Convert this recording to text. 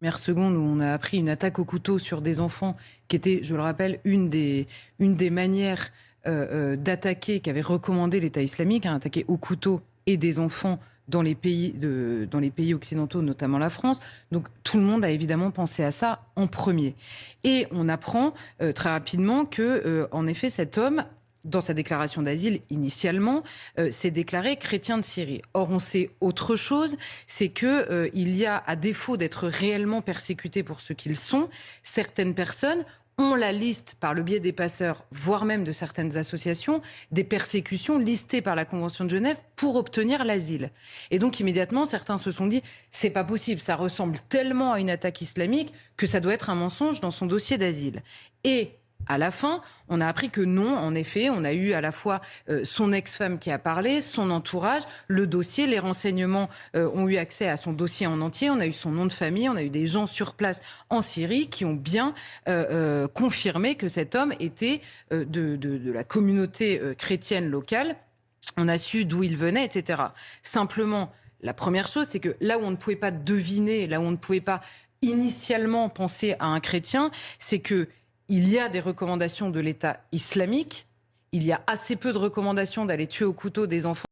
Première seconde où on a appris une attaque au couteau sur des enfants, qui était, je le rappelle, une des manières d'attaquer qu'avait recommandé l'État islamique, hein, attaquer au couteau et des enfants dans les pays occidentaux, notamment la France. Donc tout le monde a évidemment pensé à ça en premier. Et on apprend très rapidement que, en effet, cet homme, dans sa déclaration d'asile initialement, s'est déclaré chrétien de Syrie. Or, on sait autre chose, c'est que il y a, à défaut d'être réellement persécutés pour ce qu'ils sont, certaines personnes ont la liste, par le biais des passeurs, voire même de certaines associations, des persécutions listées par la Convention de Genève pour obtenir l'asile. Et donc, immédiatement, certains se sont dit, c'est pas possible, ça ressemble tellement à une attaque islamique que ça doit être un mensonge dans son dossier d'asile. Et à la fin, on a appris que non, en effet, on a eu à la fois son ex-femme qui a parlé, son entourage, le dossier, les renseignements ont eu accès à son dossier en entier, on a eu son nom de famille, on a eu des gens sur place en Syrie qui ont bien confirmé que cet homme était de la communauté chrétienne locale. On a su d'où il venait, etc. Simplement, la première chose, c'est que là où on ne pouvait pas deviner, là où on ne pouvait pas initialement penser à un chrétien, c'est que il y a des recommandations de l'État islamique, il y a assez peu de recommandations d'aller tuer au couteau des enfants